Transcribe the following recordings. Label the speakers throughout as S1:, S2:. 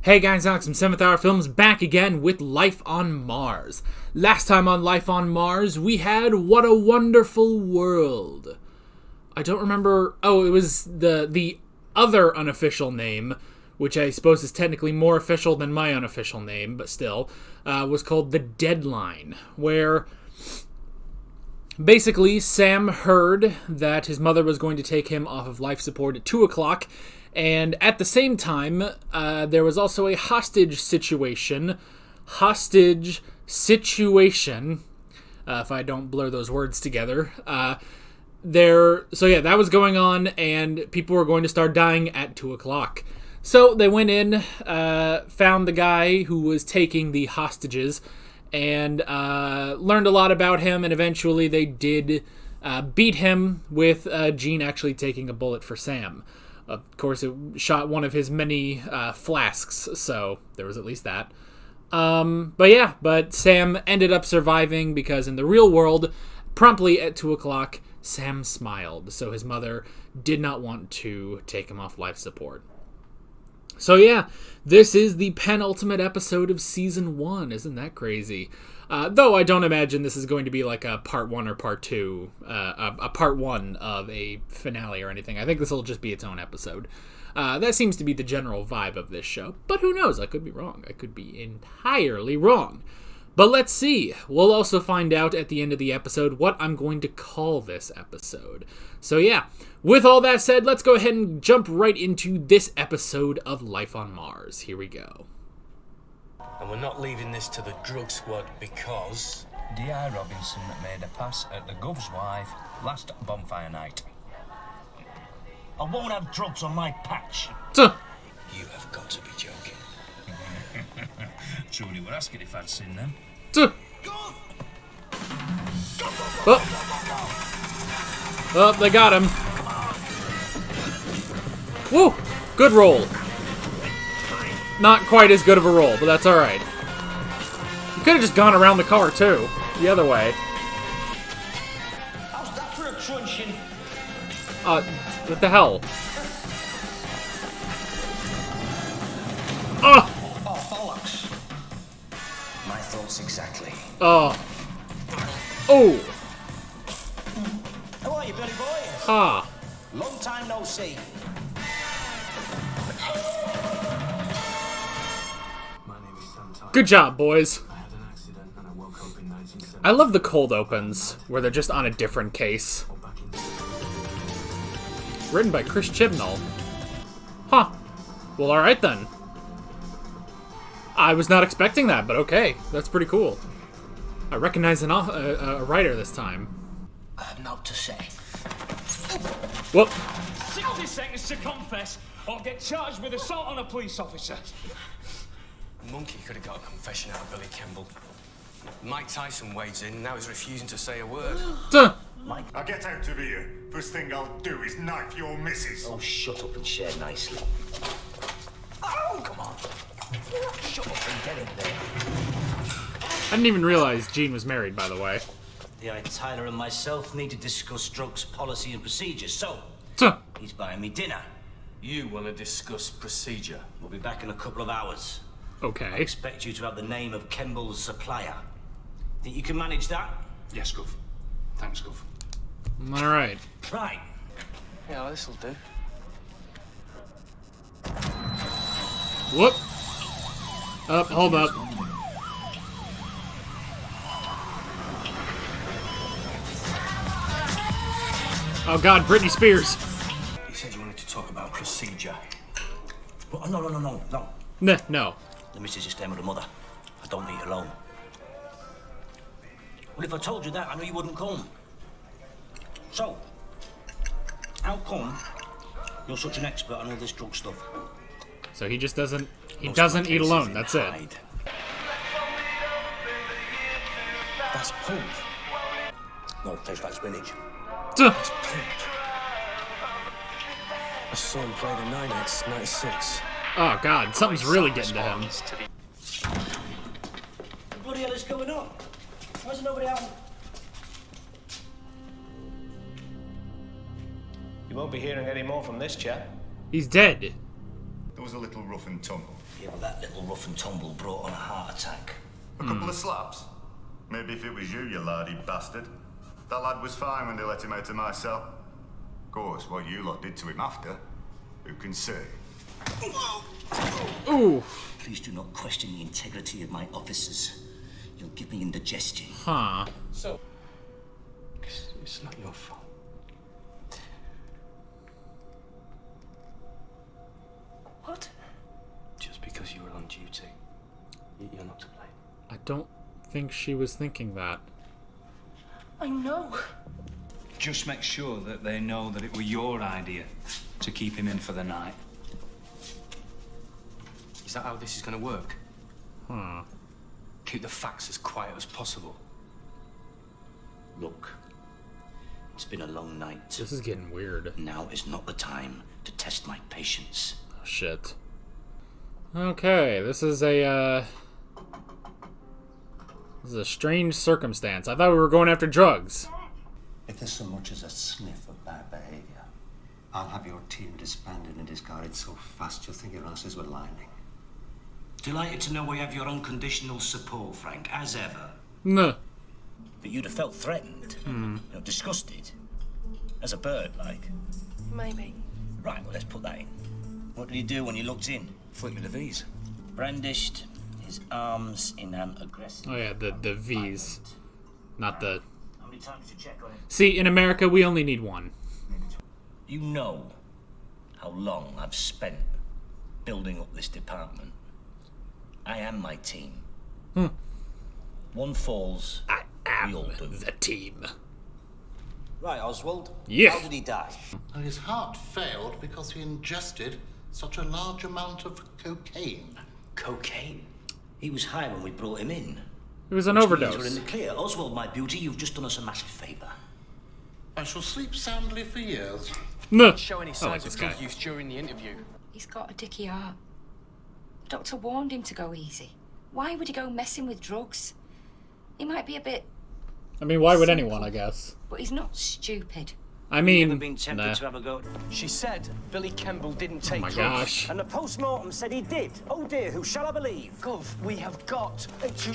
S1: Hey guys, Alex from 7th Hour Films back again with Life on Mars. Last time on Life on Mars, we had What a Wonderful World. I don't remember... Oh, it was the other unofficial name, which I suppose is technically more official than my unofficial name, but still, was called The Deadline, where... Basically, Sam heard that his mother was going to take him off of life support at 2 o'clock, and at the same time, there was also a hostage situation. If I don't blur those words together. So yeah, that was going on, and people were going to start dying at 2 o'clock. So they went in, found the guy who was taking the hostages, and learned a lot about him, and eventually they did beat him with Gene actually taking a bullet for Sam. Of course, it shot one of his many flasks, so there was at least that. But Sam ended up surviving because in the real world, promptly at 2 o'clock, Sam smiled, so his mother did not want to take him off life support. So yeah, this is the penultimate episode of Season 1. Isn't that crazy? Though I don't imagine this is going to be like a part 1 or part 2, a part 1 of a finale or anything. I think this will just be its own episode. That seems to be the general vibe of this show. But who knows? I could be wrong. I could be entirely wrong. But let's see. We'll also find out at the end of the episode what I'm going to call this episode. So yeah, with all that said, let's go ahead and jump right into this episode of Life on Mars. Here we go.
S2: And we're not leaving this to the drug squad because...
S3: D.I. Robinson made a pass at the Gov's wife last bonfire night.
S4: I won't have drugs on my patch.
S2: You have got to be joking.
S3: Trudy were asking if I'd seen them.
S1: Oh, they got him. Woo! Good roll. Not quite as good of a roll, but that's alright. You could have just gone around the car, too. The other way.
S4: How's that for a truncheon?
S1: What the hell? Oh!
S4: Oh, bollocks.
S3: My thoughts exactly.
S1: Oh. Oh!
S4: How are you, Billy boy?
S1: Ah.
S4: Long time no see.
S1: Good job, boys. I love the cold opens, where they're just on a different case. Written by Chris Chibnall. Huh. Well, alright then. I was not expecting that, but okay. That's pretty cool. I recognize a writer this time.
S4: I have naught to say.
S1: Whoop.
S5: 60 seconds to confess or get charged with assault on a police officer.
S2: Monkey could have got a confession out of Billy Kimball. Mike Tyson wades in, now he's refusing to say a word.
S1: Duh.
S6: I'll get out of here. First thing I'll do is knife your missus.
S4: Oh, shut up and share nicely. Oh, come on. Shut up and get in there.
S1: I didn't even realize Gene was married, by the way.
S4: D.I. Tyler and myself need to discuss drugs policy and procedures, so
S1: Duh.
S4: he's buying me dinner.
S2: You want to discuss procedure?
S4: We'll be back in a couple of hours. I
S1: Okay.
S4: expect you to have the name of Kimball's supplier. Think you can manage that?
S3: Yes, Gov. Thanks, Gov.
S1: Alright.
S4: Right.
S2: Yeah, this'll do.
S1: Whoop. Up, hold up. Oh god, Britney Spears.
S3: You said you wanted to talk about procedure.
S4: Well, no.
S1: No.
S4: The missus is staying with her mother. I don't eat alone. Well, if I told you that, I knew you wouldn't come. So, how come you're such an expert on all this drug stuff?
S1: So he just doesn't... He
S4: Most
S1: doesn't
S4: of my
S1: eat
S4: case
S1: alone,
S4: is in
S1: that's it.
S4: Hyde. That's pulp. No, it tastes like spinach.
S1: Duh.
S2: I saw him play the 9X, 96.
S1: Oh god, something's really getting to him.
S4: What bloody hell is going on? Why is nobody out?
S7: You won't be hearing any more from this chap.
S1: He's dead.
S6: There was a little rough and tumble.
S4: Yeah, well, that little rough and tumble brought on a heart attack.
S6: A couple of slaps? Maybe if it was you, you lardy bastard. That lad was fine when they let him out of my cell. Of course, what you lot did to him after, who can say?
S1: Ooh.
S4: Please do not question the integrity of my officers. You'll give me indigestion.
S1: Huh.
S2: So, it's not your fault.
S7: What?
S2: Just because you were on duty, you're not to blame.
S1: I don't think she was thinking that.
S7: I know.
S3: Just make sure that they know that it were your idea to keep him in for the night.
S2: Is that how this is going to work?
S1: Huh.
S2: Keep the facts as quiet as possible.
S4: Look, it's been a long night.
S1: This is getting weird.
S4: Now is not the time to test my patience.
S1: Oh, shit. Okay, this is a strange circumstance. I thought we were going after drugs.
S8: If there's so much as a sniff of bad behaviour, I'll have your team disbanded and discarded so fast you'll think your asses were lining.
S4: Delighted to know we have your unconditional support, Frank, as ever.
S1: Nah.
S4: But you'd have felt threatened, disgusted. As a bird, like.
S7: Maybe.
S4: Right, well, let's put that in. What did he do when you looked in?
S3: Flick me the V's.
S4: Brandished his arms in an aggressive...
S1: Oh yeah, the V's. Not the...
S4: How many times did you check on him?
S1: See, in America, we only need one.
S4: You know how long I've spent building up this department. I am my team. One falls, we all do.
S1: The team.
S9: Right, Oswald.
S1: Yeah.
S9: How did he die?
S10: And his heart failed because he ingested such a large amount of cocaine.
S4: Cocaine? He was high when we brought him in.
S1: It was an
S4: Which means we're in
S1: overdose.
S4: the clear. Oswald, my beauty, you've just done us a massive favour.
S10: I shall sleep soundly for years.
S1: Nah.
S2: Show any
S1: I like
S2: signs
S1: this
S2: of
S1: guy.
S2: drug use during the interview.
S7: He's got a dicky heart. The doctor warned him to go easy. Why would he go messing with drugs? He might be a bit,
S1: I mean, why would anyone, I guess?
S7: but he's not stupid.
S1: I mean,
S4: Never been tempted
S1: nah.
S4: to have a go.
S2: She said Billy Kemble didn't
S1: Oh
S2: take
S1: my
S2: drugs.
S1: gosh.
S9: And the post-mortem said he did. Oh dear, who shall I believe?
S2: Gov, we have got to...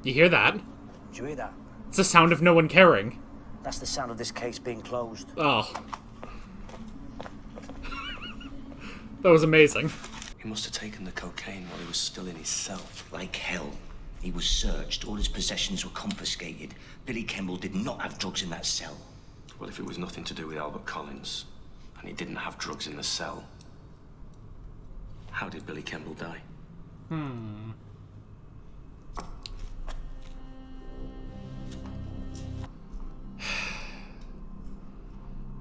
S1: You hear that?
S9: Did you hear that?
S1: It's the sound of no one caring.
S9: That's the sound of this case being closed.
S1: Oh. That was amazing.
S2: He must have taken the cocaine while he was still in his cell.
S4: Like hell. He was searched, all his possessions were confiscated. Billy Kemble did not have drugs in that cell.
S2: Well, if it was nothing to do with Albert Collins, and he didn't have drugs in the cell, how did Billy Kemble die?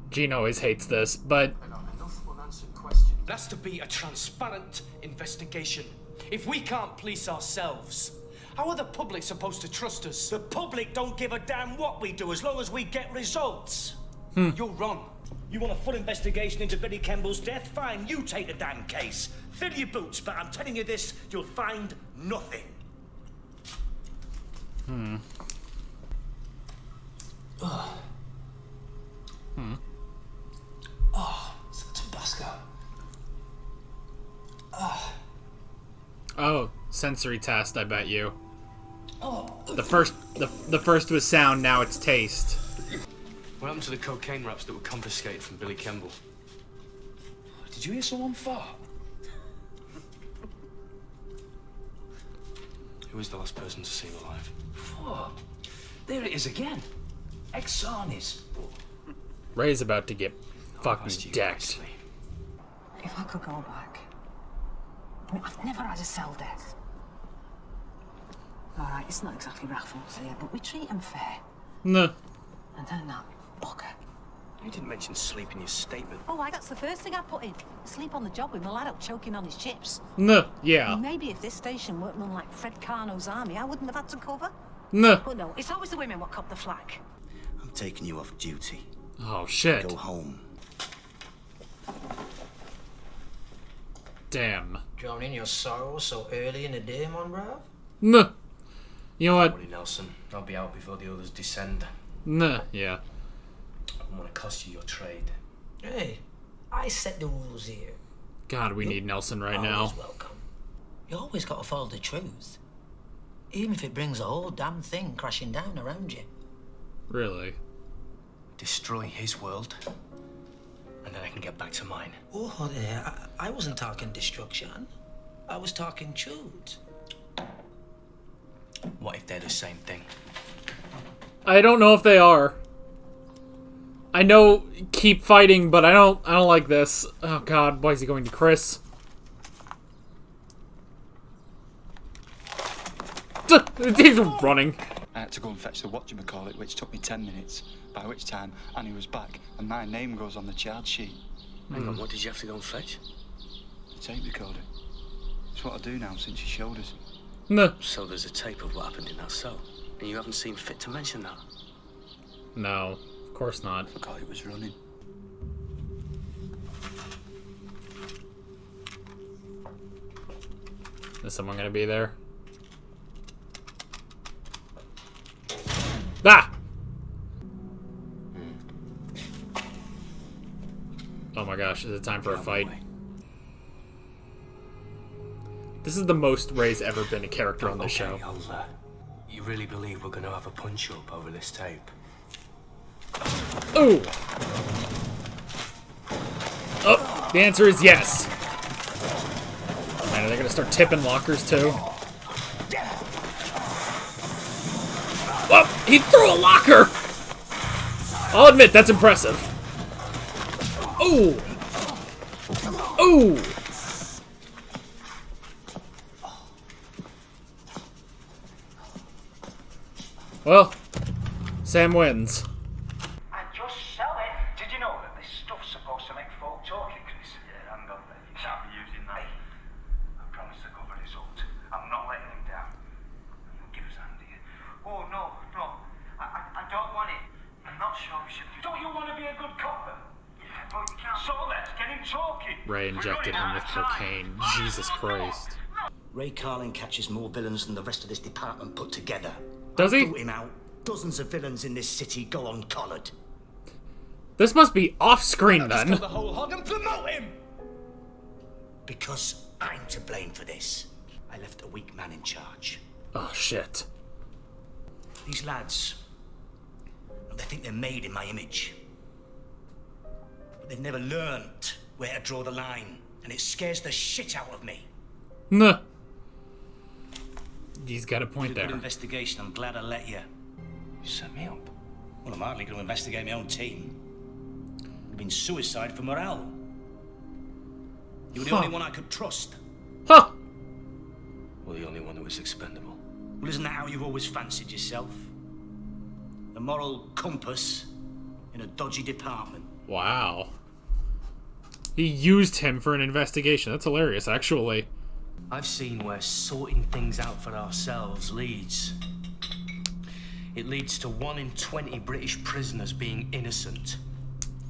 S1: Gene always hates this, but
S2: Enough unanswered questions. There has to be a transparent investigation. If we can't police ourselves, how are the public supposed to trust us?
S9: The public don't give a damn what we do as long as we get results.
S2: You're wrong.
S9: You want a full investigation into Billy Kemble's death? Fine, you take the damn case. Fill your boots, but I'm telling you this, you'll find nothing.
S2: It's Tabasco.
S1: oh, sensory test, I bet you. The first was sound, now it's taste.
S2: What happened to the cocaine wraps that were confiscated from Billy Kemble?
S3: Did you hear someone fart?
S2: Who was the last person to see him alive?
S3: Oh, there it is again. Exarnis.
S1: Ray's about to get fucking
S2: Asked you
S1: decked.
S2: nicely.
S11: If I could go back. I mean, I've never had a cell death. All right, it's not exactly Raffles here, but we treat him fair.
S1: Nah.
S11: And then that bugger.
S2: You didn't mention sleep in your statement.
S11: Oh, that's the first thing I put in. Sleep on the job with Mulatto choking on his chips.
S1: Nah. Yeah.
S11: Maybe if this station weren't run like Fred Carno's army, I wouldn't have had to cover.
S1: Nah.
S11: But no, it's always the women what cop the flak.
S4: I'm taking you off duty.
S1: Oh, shit.
S4: Go home.
S1: Damn.
S9: Drowning your sorrow so early in the day, mon brave?
S1: Nah. You know what?
S2: Buddy Nelson, I'll be out before the others descend.
S1: Nah. Yeah.
S2: I don't want to cost you your trade.
S9: Hey, I set the rules here.
S1: God, we need Nelson right now.
S12: Always welcome. You always got to follow the truth. Even if it brings the whole damn thing crashing down around you.
S1: Really?
S2: Destroy his world, and then I can get back to mine.
S12: Oh, I wasn't talking destruction. I was talking truth.
S2: What if they're the same thing?
S1: I don't know if they are. I know keep fighting, but I don't like this. Oh god, why is he going to Chris? He's running.
S13: I had to go and fetch the whatchamacallit, which took me 10 minutes, by which time Annie was back and my name goes on the charge sheet.
S2: Hang on, what did you have to go and fetch?
S13: The tape recorder. It's what I do now since you showed us.
S1: No.
S2: So there's a tape of what happened in that cell, and you haven't seen fit to mention that?
S1: No, of course not.
S13: I forgot it was running.
S1: Is someone gonna be there? Ah! Oh my gosh, is it time for a fight? This is the most Ray's ever been a character on the show.
S2: You really believe we're gonna have a punch-up over this tape?
S1: Ooh! Oh, the answer is yes. Man, are they gonna start tipping lockers too? Oh, he threw a locker! I'll admit, that's impressive. Ooh! Ooh! Well, Sam wins.
S9: And just sell it. Did you know that this stuff's supposed to make folk talking, Chris? Yeah, hang on, mate. You can't be using that. Hey, I promised the governor his hooked. I'm not letting him down. You'll give us a hand here. Oh, no. I don't want it. I'm not sure we should do. Don't you want to be a good copper? Yeah, but you can't. So let's get him talking.
S1: Ray injected him with cocaine. Jesus Christ.
S4: Ray Carlin catches more villains than the rest of this department put together.
S1: Does he?
S4: Brought him out. Dozens of villains in this city go uncollared.
S1: This must be off-screen then.
S9: The whole hog and promote him.
S4: Because I'm to blame for this. I left a weak man in charge.
S1: Oh shit.
S4: These lads, they think they're made in my image. But they've never learned where to draw the line, and it scares the shit out of me.
S1: Nah. He's got a point
S4: Good
S1: there.
S4: investigation. I'm glad I let you.
S2: You set me up.
S4: Well, I'm hardly going to investigate my own team. It would have been suicide for morale. You were the only one I could trust.
S1: Huh!
S2: Well, the only one who was expendable.
S4: Well, isn't that how you've always fancied yourself? A moral compass in a dodgy department.
S1: Wow. He used him for an investigation. That's hilarious, actually.
S2: I've seen where sorting things out for ourselves leads. It leads to 1 in 20 British prisoners being innocent.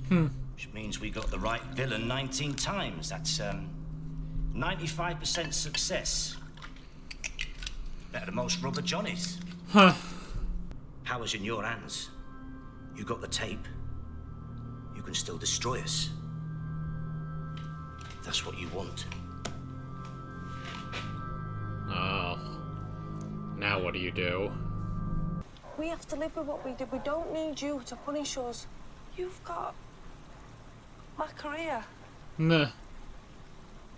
S4: Which means we got the right villain 19 times. That's 95% success. Better than most rubber johnnies.
S1: Huh.
S4: Power's in your hands. You got the tape. You can still destroy us. If that's what you want.
S1: Oh. Now what do you do?
S11: We have to live with what we did. We don't need you to punish us. You've got my career,
S1: Nah.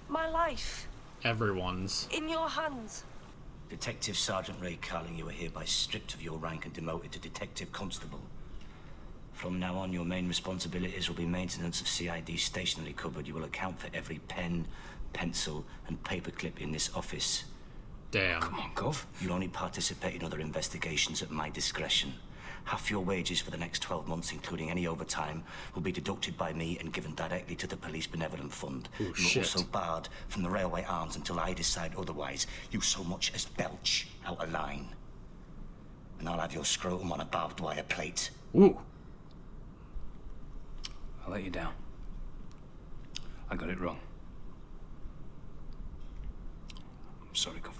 S11: my life
S1: Everyone's.
S11: in your hands.
S4: Detective Sergeant Ray Carling, you are hereby stripped of your rank and demoted to Detective Constable. From now on, your main responsibilities will be maintenance of CID stationery cupboard. You will account for every pen, pencil, and paperclip in this office.
S1: Damn.
S2: Come on, Gov.
S4: You'll only participate in other investigations at my discretion. Half your wages for the next 12 months, including any overtime, will be deducted by me and given directly to the Police Benevolent Fund.
S1: Oh,
S4: You're
S1: shit.
S4: also barred from the railway arms until I decide otherwise. You so much as belch out of line. And I'll have your scrotum on a barbed wire plate.
S1: Ooh.
S2: I'll let you down. I got it wrong. I'm sorry, Gov.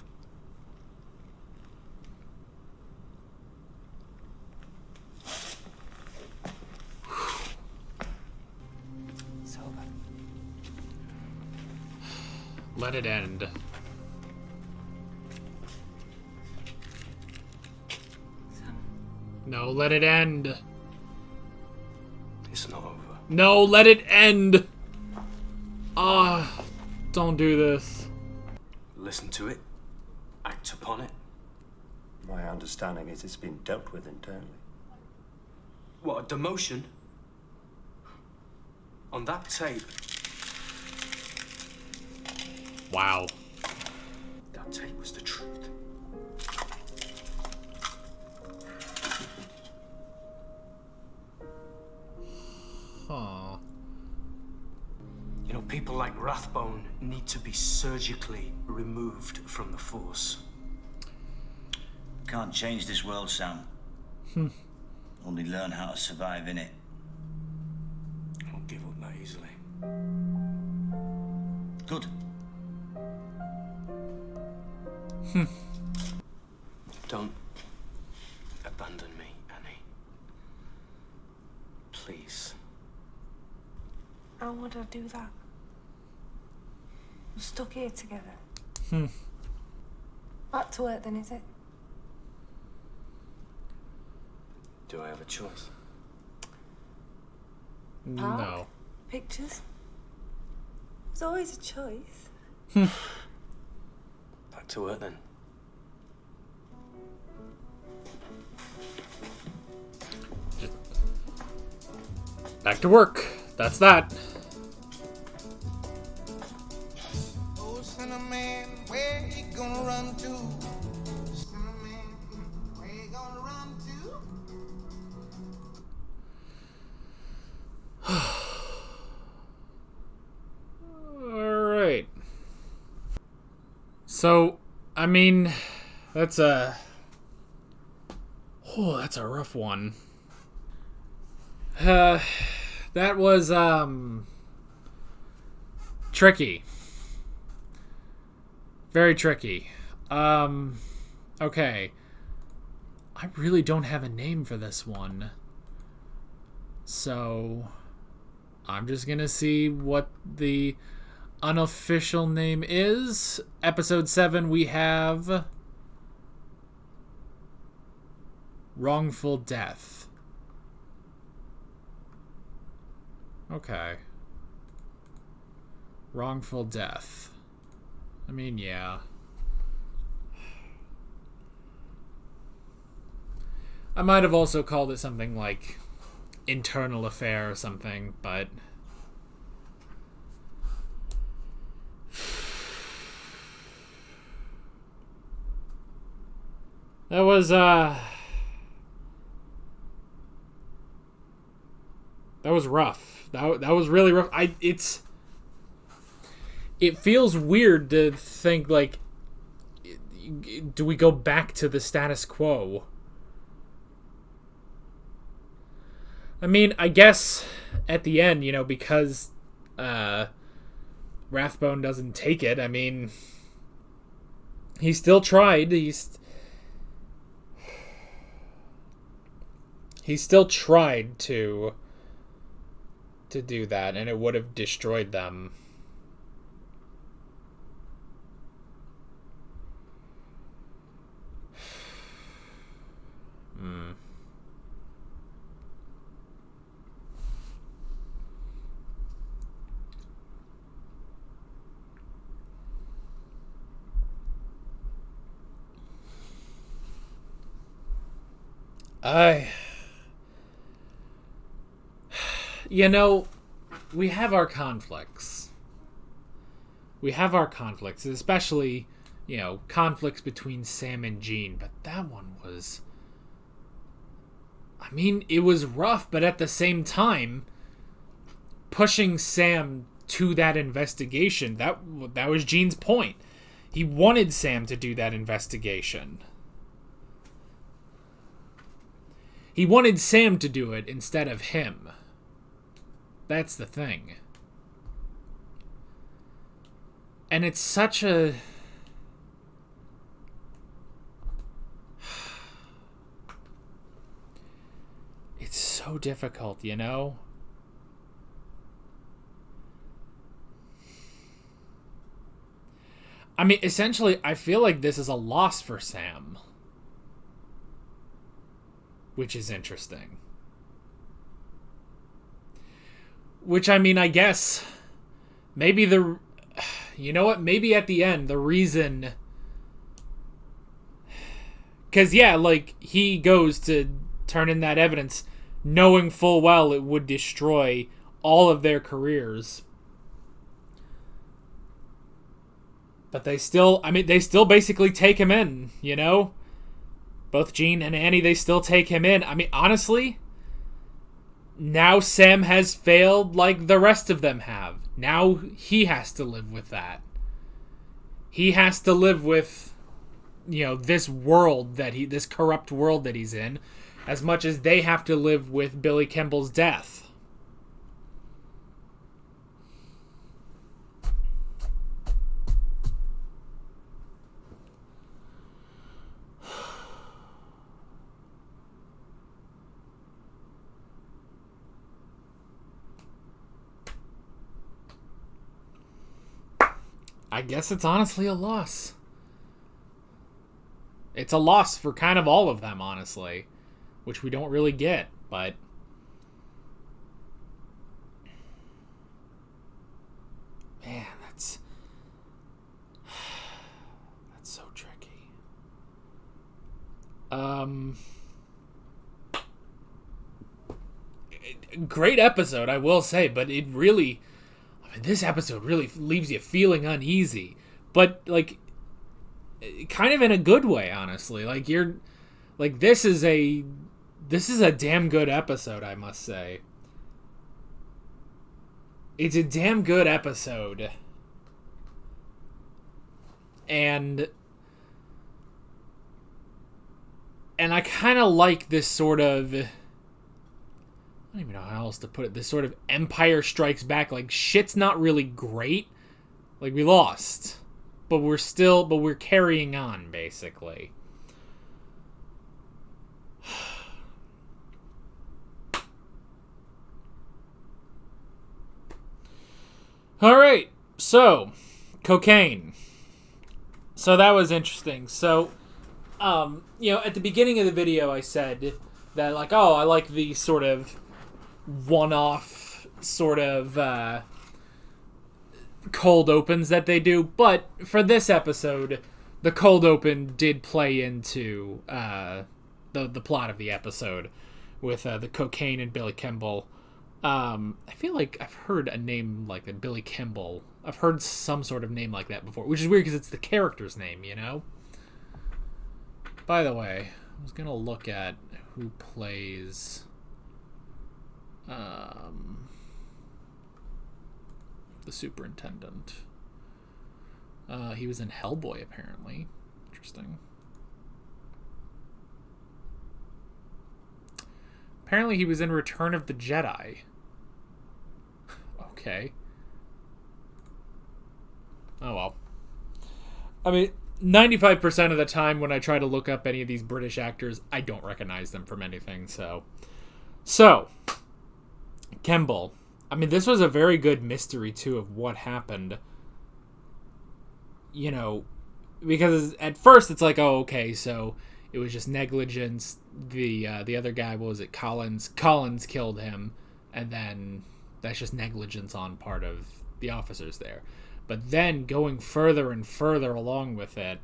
S11: It's over.
S1: let it end. No, let it end.
S2: It's not over.
S1: No, let it end. Ah, don't do this.
S2: Listen to it. Act upon it.
S8: My understanding is it's been dealt with internally.
S2: What, a demotion? On that tape?
S1: Wow.
S2: That tape was the truth.
S1: Huh.
S2: You know, people like Rathbone need to be surgically removed from the Force.
S4: Can't change this world, Sam. Only learn how to survive in it.
S2: I won't give up that easily.
S4: Good.
S2: Don't abandon me, Annie. Please.
S11: How would I do that? We're stuck here together. Back to work then, is it?
S2: Do I have a choice?
S11: Park?
S1: No.
S11: Pictures? There's always a choice.
S2: Back to work then.
S1: Back to work. That's that.
S14: Oh, Cinnamon, where you gonna run to? Cinnamon, where you gonna run to?
S1: Alright. So, I mean, that's a rough one. That was, tricky. Very tricky. Okay. I really don't have a name for this one. So, I'm just gonna see what the unofficial name is. Episode 7, we have Wrongful Death. Okay. Wrongful Death. I mean, yeah. I might have also called it something like Internal Affair or something, but that was rough. That was really rough. It feels weird to think, like, do we go back to the status quo? I mean, I guess at the end, you know, because Rathbone doesn't take it, I mean, he still tried. He still tried to do that, and it would have destroyed them. You know, we have our conflicts. Especially, you know, conflicts between Sam and Jean, but that one was... I mean, it was rough, but at the same time, pushing Sam to that investigation, that was Jean's point. He wanted Sam to do that investigation. He wanted Sam to do it instead of him. That's the thing. And it's such a... It's so difficult, you know? I mean, essentially, I feel like this is a loss for Sam. Which is interesting. Which, I mean, I guess... Maybe you know what? Maybe at the end, the reason... Because, yeah, like, he goes to turn in that evidence knowing full well it would destroy all of their careers. But they still basically take him in, you know? Both Gene and Annie, they still take him in. I mean, honestly, now Sam has failed like the rest of them have. Now he has to live with that. He has to live with, you know, this corrupt world that he's in, as much as they have to live with Billy Kimball's death. I guess it's honestly a loss. It's a loss for kind of all of them, honestly. Which we don't really get, but... Man, that's so tricky. Great episode, I will say, but it really... I mean, this episode really leaves you feeling uneasy. But, like, kind of in a good way, honestly. Like, you're... Like, this is a damn good episode, I must say. It's a damn good episode. And I kind of like this sort of... I don't even know how else to put it. This sort of Empire Strikes Back. Like, shit's not really great. Like, we lost. But we're carrying on, basically. Alright, so, cocaine. So that was interesting. So, you know, at the beginning of the video I said that, like, oh, I like the sort of one-off sort of cold opens that they do, but for this episode, the cold open did play into the plot of the episode with the cocaine and Billy Kimball. I feel like I've heard a name like that, Billy Kimball. I've heard some sort of name like that before, which is weird because it's the character's name, you know? By the way, I was gonna look at who plays the superintendent. He was in Hellboy, apparently. Interesting. Apparently he was in Return of the Jedi. Okay. Oh well. I mean, 95% of the time when I try to look up any of these British actors, I don't recognize them from anything, so... So, Kimball. I mean, this was a very good mystery, too, of what happened. You know, because at first it's like, oh, okay, so it was just negligence. The other guy, what was it, Collins? Collins killed him, and then that's just negligence on part of the officers there. But then going further and further along with it,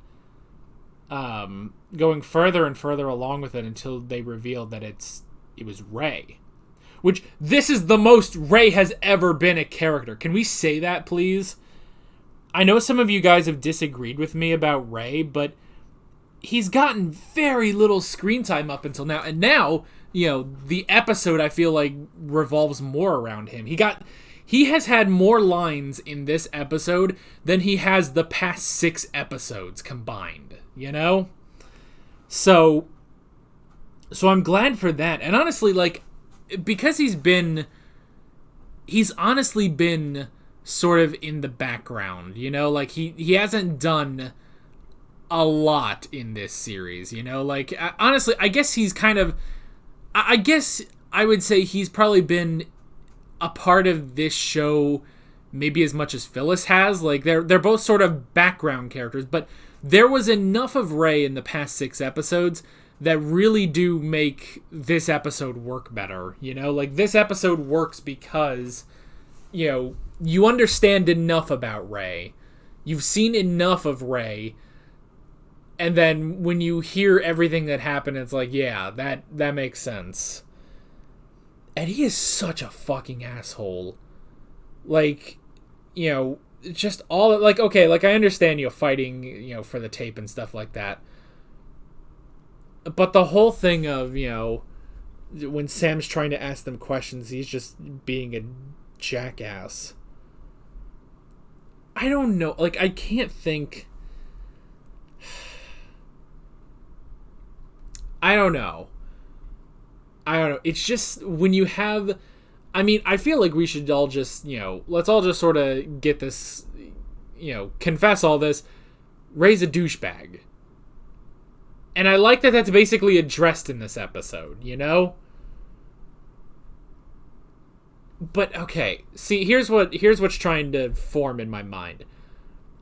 S1: until they revealed that it was Ray. Which, this is the most Ray has ever been a character. Can we say that, please? I know some of you guys have disagreed with me about Ray, but he's gotten very little screen time up until now. And now, you know, the episode, I feel like, revolves more around him. He has had more lines in this episode than he has the past 6 episodes combined, you know? So I'm glad for that. And honestly, like, because he's honestly been sort of in the background, you know? Like, he hasn't done a lot in this series, you know? Like, honestly, I guess he's kind of... I would say he's probably been a part of this show maybe as much as Phyllis has. Like, they're both sort of background characters, but there was enough of Rey in the past 6 episodes that really do make this episode work better, you know? Like, this episode works because, you know, you understand enough about Rey. You've seen enough of Rey. And then when you hear everything that happened, it's like, yeah, that makes sense. And he is such a fucking asshole. Like, you know, just all, like, okay, like, I understand, you know, fighting, you know, for the tape and stuff like that. But the whole thing of, you know, when Sam's trying to ask them questions, he's just being a jackass. I don't know. Like, I can't think. I don't know. It's just when you have. I mean, I feel like we should all just, you know, let's all just sort of get this, you know, confess all this. Rey's a douchebag. And I like that that's basically addressed in this episode, you know? But, okay, see, here's what's trying to form in my mind.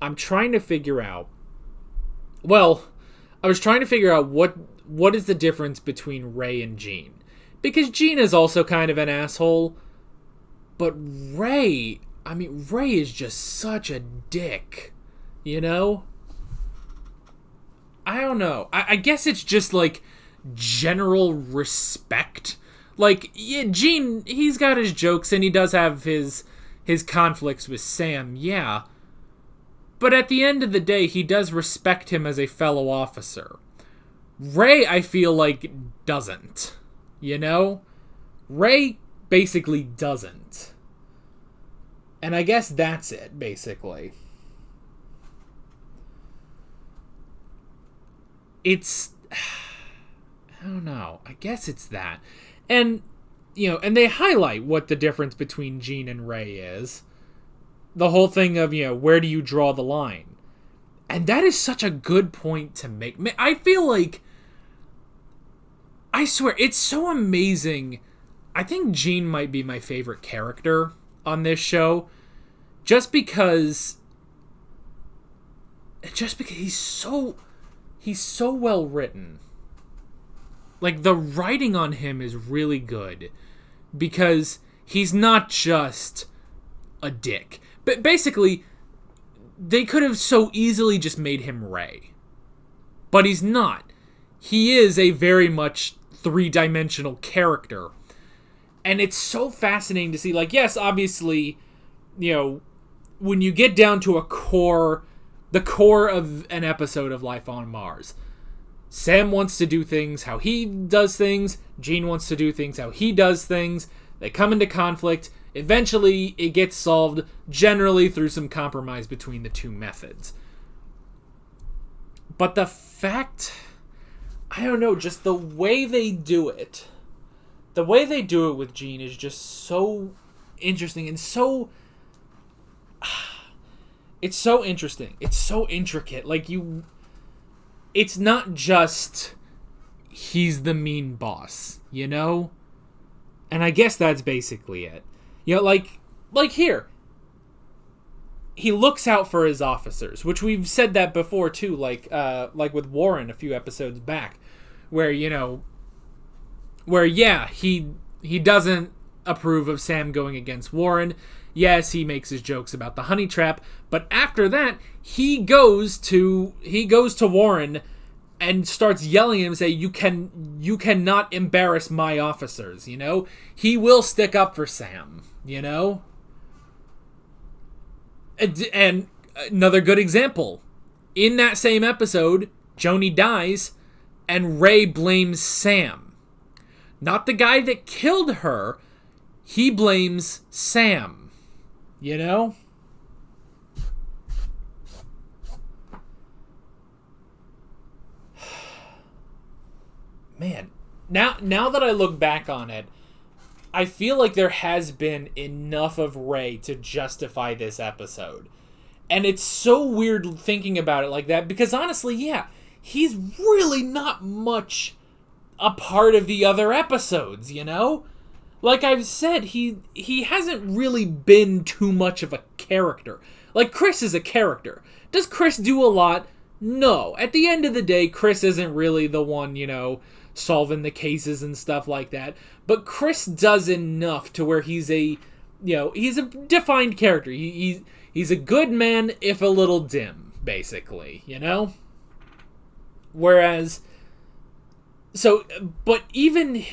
S1: I'm trying to figure out... Well, I was trying to figure out what is the difference between Rey and Jean. Because Jean is also kind of an asshole. But Rey is just such a dick, you know? I don't know. I guess it's just, like, general respect. Like, yeah, Jean, he's got his jokes, and he does have his conflicts with Sam, yeah. But at the end of the day, he does respect him as a fellow officer. Rey, I feel like, doesn't. You know? Rey basically doesn't. And I guess that's it, basically. It's, I don't know. I guess it's that. And, you know, and they highlight what the difference between Jean and Rey is. The whole thing of, you know, where do you draw the line? And that is such a good point to make. I feel like, I swear, it's so amazing. I think Jean might be my favorite character on this show. Just because he's so well written. Like, the writing on him is really good. Because he's not just a dick. But basically, they could have so easily just made him Rey. But he's not. He is a very much three-dimensional character. And it's so fascinating to see. Like, yes, obviously, you know, when you get down to the core of an episode of Life on Mars, Sam wants to do things how he does things. Jean wants to do things how he does things. They come into conflict. Eventually, it gets solved, generally through some compromise between the two methods. But the fact, I don't know, just the way they do it. The way they do it with Jean is just so interesting and so... It's so interesting. It's so intricate. Like, it's not just he's the mean boss, you know? And I guess that's basically it. You know, like here. He looks out for his officers, which we've said that before too, like with Warren a few episodes back, where, you know, yeah, he doesn't approve of Sam going against Warren. Yes, he makes his jokes about the honey trap, but after that, he goes to Warren and starts yelling at him and say, you cannot embarrass my officers, you know? He will stick up for Sam, you know? And another good example. In that same episode, Joni dies, and Rey blames Sam. Not the guy that killed her. He blames Sam. You know? Man, now that I look back on it, I feel like there has been enough of Rey to justify this episode. And it's so weird thinking about it like that, because honestly, yeah, he's really not much a part of the other episodes, you know? like I've said, he hasn't really been too much of a character. Like, Chris is a character. Does Chris do a lot? No. At the end of the day, Chris isn't really the one, solving the cases and stuff like that. But Chris does enough to where he's a defined character. He's a good man, if a little dim, basically, Whereas, but even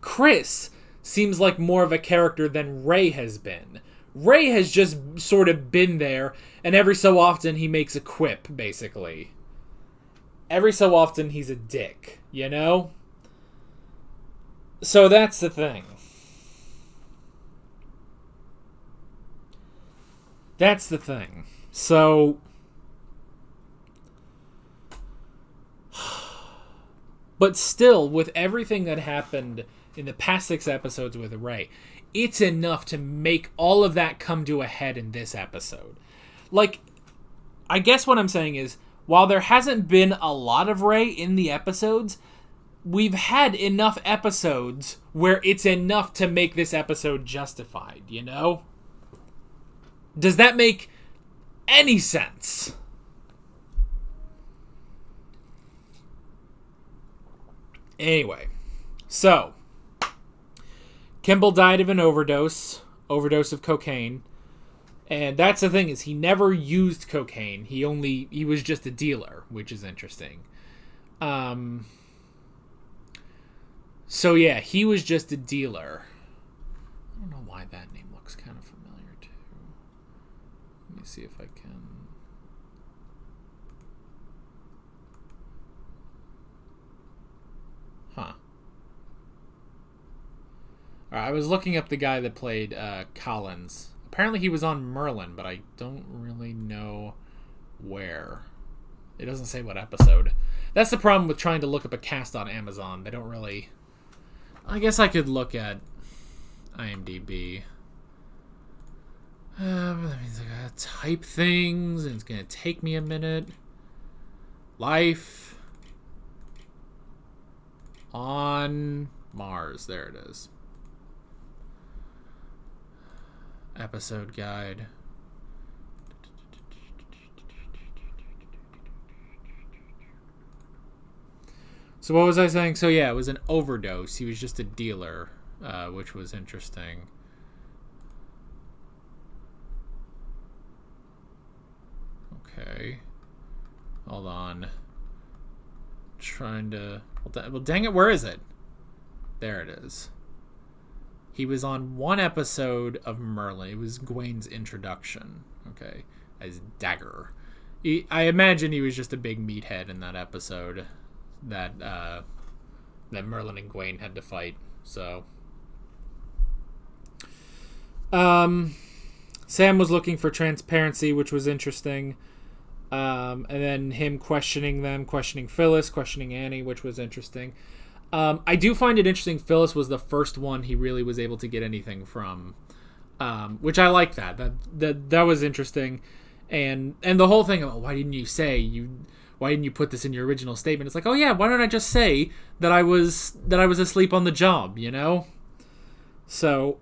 S1: Chris seems like more of a character than Ray has been. Ray has just sort of been there, and every so often he makes a quip, basically. Every so often he's a dick, So that's the thing. That's the thing. So, but still, with everything that happened in the past 6 episodes with Ray, it's enough to make all of that come to a head in this episode. Like, I guess what I'm saying is, while there hasn't been a lot of Ray in the episodes, we've had enough episodes where it's enough to make this episode justified, Does that make any sense? Anyway, so Kimball died of an overdose of cocaine. And that's the thing, is he never used cocaine. He was just a dealer, which is interesting. So yeah, he was just a dealer. I don't know why that name looks kind of familiar too. Let me see if I can. Huh. I was looking up the guy that played Collins. Apparently he was on Merlin, but I don't really know where. It doesn't say what episode. That's the problem with trying to look up a cast on Amazon. They don't really... I guess I could look at IMDb. That means I gotta type things, and it's gonna take me a minute. Life on Mars. There it is. Episode guide. So what was I saying? So yeah, it was an overdose. He was just a dealer, which was interesting. Okay. Hold on. Trying to... Well, dang it, where is it? There it is. He was on one episode of Merlin. It was Gawain's introduction, okay, as Dagger. I imagine he was just a big meathead in that episode that Merlin and Gawain had to fight. So, Sam was looking for transparency, which was interesting. And then him questioning Phyllis, questioning Annie, which was interesting. I do find it interesting Phyllis was the first one he really was able to get anything from, which I like that. That was interesting. And the whole thing of, why didn't you put this in your original statement? It's like, oh yeah, why don't I just say that I was asleep on the job, So,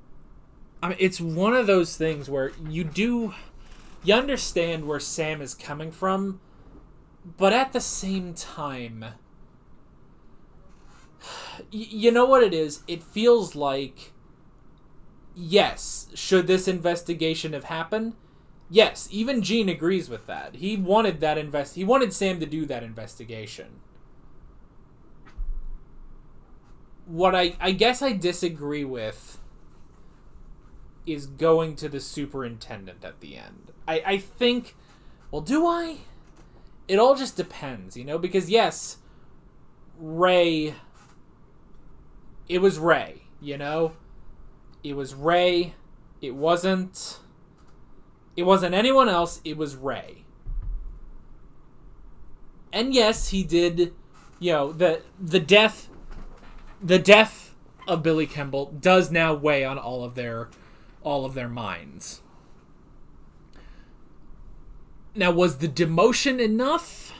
S1: I mean, it's one of those things where you understand where Sam is coming from, but at the same time, you know what it is? It feels like, yes, should this investigation have happened? Yes, even Gene agrees with that. He wanted he wanted Sam to do that investigation. What I guess I disagree with is going to the superintendent at the end. I think, well, do I? It all just depends, because yes, Ray... It was Ray, It was Ray. It wasn't anyone else. It was Ray. And yes, he did, the death of Billy Kimball does now weigh on all of their minds. Now, was the demotion enough?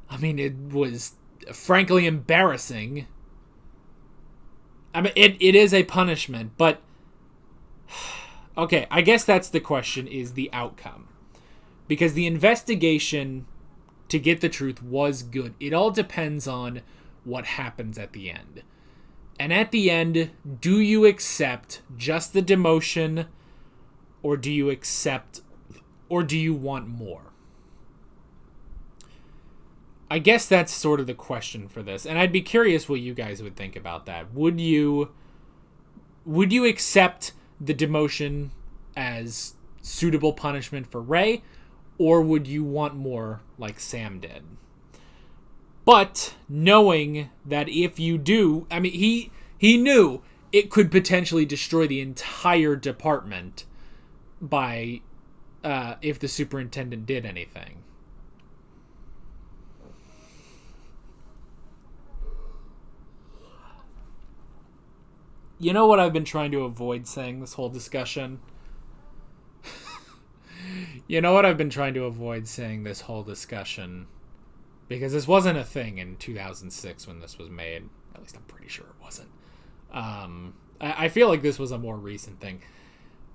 S1: I mean, it was frankly embarrassing. I mean, it is a punishment, but okay, I guess that's the question, is the outcome. Because the investigation to get the truth was good. It all depends on what happens at the end. And at the end, do you accept just the demotion, or do you accept, or do you want more? I guess that's sort of the question for this. And I'd be curious what you guys would think about that. Would you accept the demotion as suitable punishment for Ray, or would you want more like Sam did? But knowing that if you do, I mean, he knew it could potentially destroy the entire department by if the superintendent did anything. You know what I've been trying to avoid saying this whole discussion? Because this wasn't a thing in 2006 when this was made. At least I'm pretty sure it wasn't. I feel like this was a more recent thing.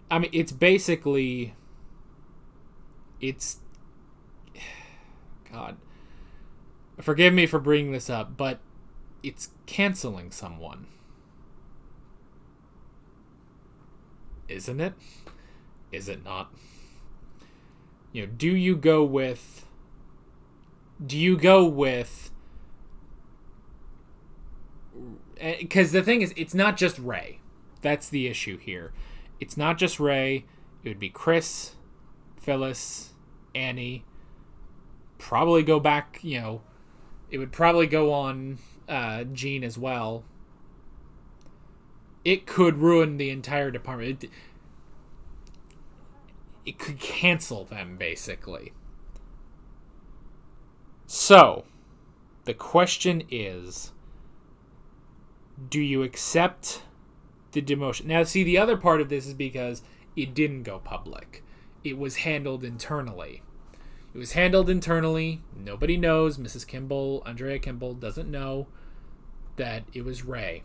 S1: I mean, it's basically... God. Forgive me for bringing this up, but it's canceling someone. Isn't it? Is it not? You know, do you go with... Because the thing is, it's not just Ray. That's the issue here. It's not just Ray. It would be Chris, Phyllis, Annie. Probably go back, you know... It would probably go on Jean as well. It could ruin the entire department. It could cancel them, basically. So, the question is, do you accept the demotion? Now, see, the other part of this is because it didn't go public. It was handled internally. Nobody knows. Mrs. Kimball, Andrea Kimball, doesn't know that it was Ray.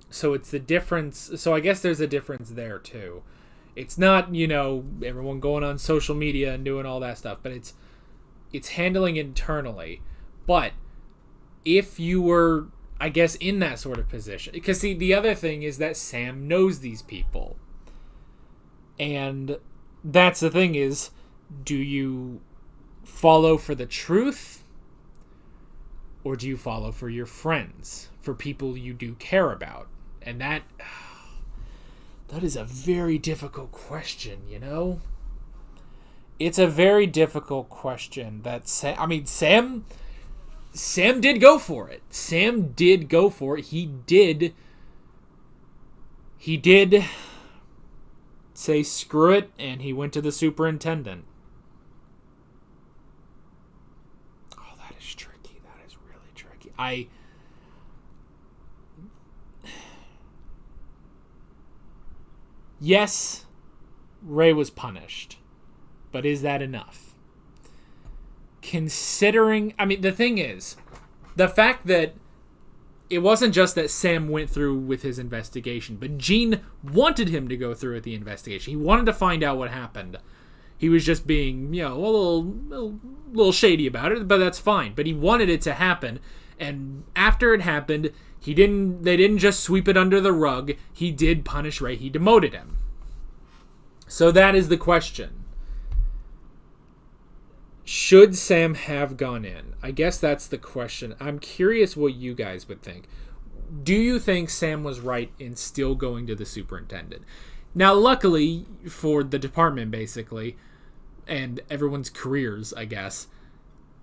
S1: So it's the difference. So I guess there's a difference there too. It's not, you know, everyone going on social media and doing all that stuff, but it's handling internally. But if you were, I guess, in that sort of position, because see, the other thing is that Sam knows these people. And that's the thing is, do you follow for the truth, or do you follow for your friends, for people you do care about? And that is a very difficult question, you know? It's a very difficult question that Sam did go for it. He did say screw it, and he went to the superintendent. Oh, that is tricky. That is really tricky. Yes, Ray was punished, but is that enough? Considering, I mean, the thing is, the fact that it wasn't just that Sam went through with his investigation, but Jean wanted him to go through with the investigation. He wanted to find out what happened. He was just being, you know, a little shady about it, but that's fine. But he wanted it to happen, and after it happened, they didn't just sweep it under the rug. He did punish Ray. He demoted him. So that is the question. Should Sam have gone in? I guess that's the question. I'm curious what you guys would think. Do you think Sam was right in still going to the superintendent? Now, luckily for the department, basically, and everyone's careers, I guess,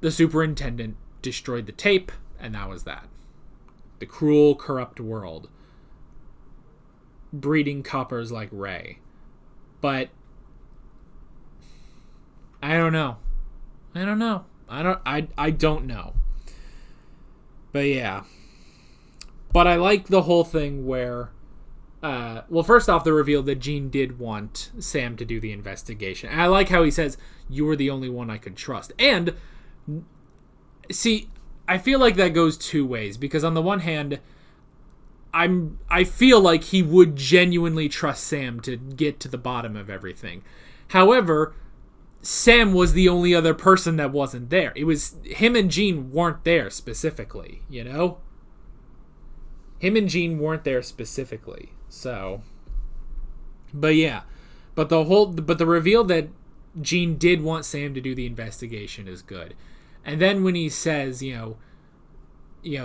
S1: the superintendent destroyed the tape, and that was that. The cruel, corrupt world. Breeding coppers like Ray. But I don't know. I don't know. But yeah. But I like the whole thing where well, first off, the reveal that Jean did want Sam to do the investigation. And I like how he says, "You were the only one I could trust." And see, I feel like that goes two ways, because on the one hand, I feel like he would genuinely trust Sam to get to the bottom of everything. However, Sam was the only other person that wasn't there. It was him and Jean weren't there specifically, you know? Him and Jean weren't there specifically. So, but yeah. But the reveal that Jean did want Sam to do the investigation is good. And then when he says, you know,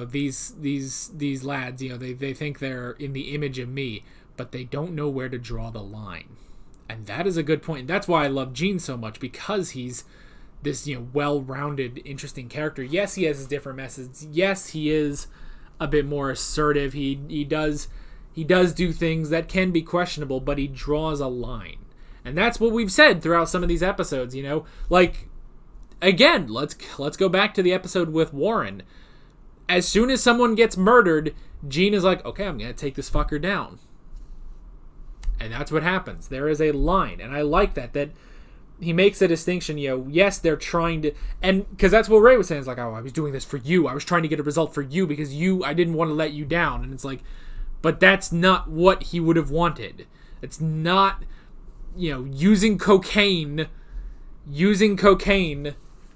S1: these lads, you know, they think they're in the image of me, but they don't know where to draw the line. And that is a good point. And that's why I love Jean so much, because he's this, you know, well-rounded, interesting character. Yes, he has his different methods. Yes, he is a bit more assertive. He does do things that can be questionable, but he draws a line. And that's what we've said throughout some of these episodes, you know? Like, again, let's go back to the episode with Warren. As soon as someone gets murdered, Jean is like, okay, I'm going to take this fucker down. And that's what happens. There is a line. And I like that he makes a distinction, you know, yes, they're trying to, and because that's what Ray was saying, it's like, oh, I was doing this for you. I was trying to get a result for you because I didn't want to let you down. And it's like, but that's not what he would have wanted. It's not, you know, using cocaine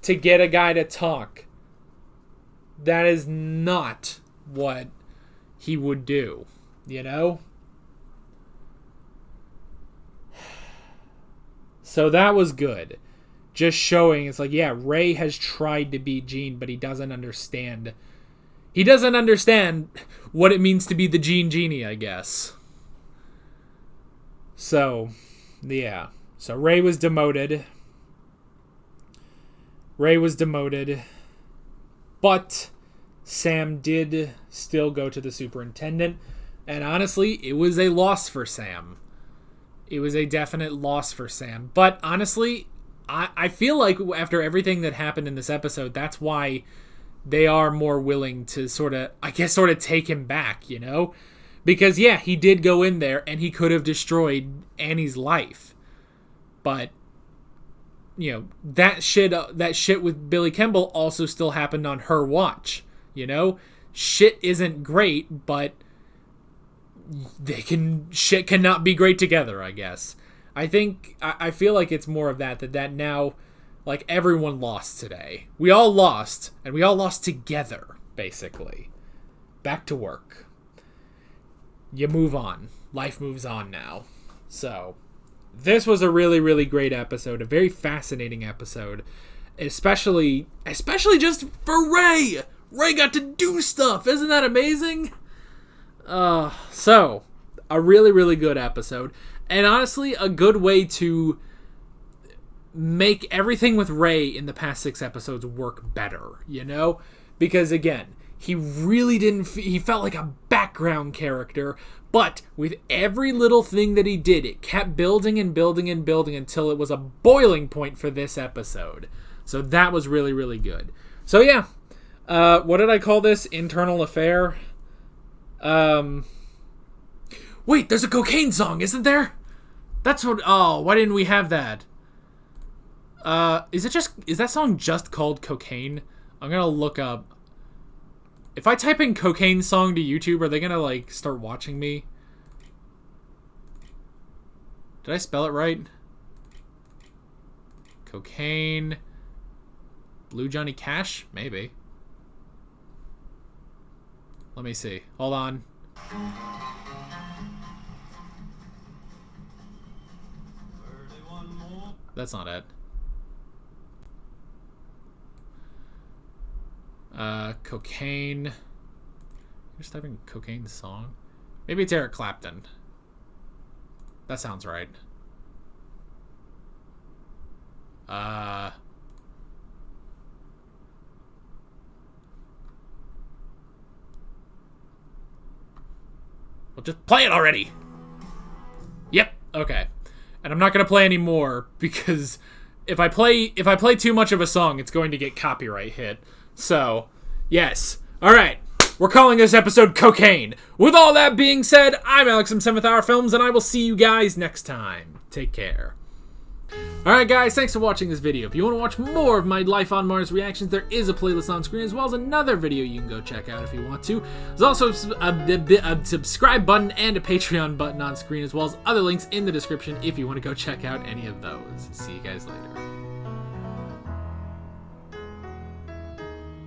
S1: to get a guy to talk. That is not what he would do, you know? So that was good. Just showing, it's like, yeah, Ray has tried to beat Jean, but he doesn't understand. He doesn't understand what it means to be the Jean Genie, I guess. So, yeah. So Ray was demoted. But Sam did still go to the superintendent. And honestly, it was a loss for Sam. It was a definite loss for Sam. But honestly, I feel like after everything that happened in this episode, that's why they are more willing to sort of take him back, you know? Because, yeah, he did go in there and he could have destroyed Annie's life. But, you know, that shit with Billy Kimball also still happened on her watch, you know? Shit isn't great, but shit cannot be great together, I guess. I feel like it's more of that now, like, everyone lost today. We all lost, and we all lost together, basically. Back to work. You move on. Life moves on now. So, this was a really, really great episode. A very fascinating episode. Especially just for Ray! Ray got to do stuff! Isn't that amazing? So, a really, really good episode. And honestly, a good way to make everything with Ray in the past 6 episodes work better, you know? Because again, he really he felt like a background character, but with every little thing that he did, it kept building and building and building until it was a boiling point for this episode. So that was really, really good. So yeah, what did I call this? Internal affair? Wait, there's a cocaine song, isn't there? That's what, why didn't we have that? Is that song just called Cocaine? I'm gonna look up. If I type in cocaine song to YouTube, are they gonna, like, start watching me? Did I spell it right? Cocaine. Blue Johnny Cash? Maybe. Let me see. Hold on. That's not it. Cocaine. Just typing cocaine song. Maybe it's Eric Clapton. That sounds right. Well, just play it already. Yep. Okay. And I'm not gonna play any more because if I play too much of a song, it's going to get copyright hit. So, yes. All right. We're calling this episode Cocaine. With all that being said, I'm Alex from 7th Hour Films, and I will see you guys next time. Take care. Alright guys, thanks for watching this video. If you want to watch more of my Life on Mars reactions, there is a playlist on screen as well as another video you can go check out if you want to. There's also a subscribe button and a Patreon button on screen as well as other links in the description if you want to go check out any of those. See you guys later.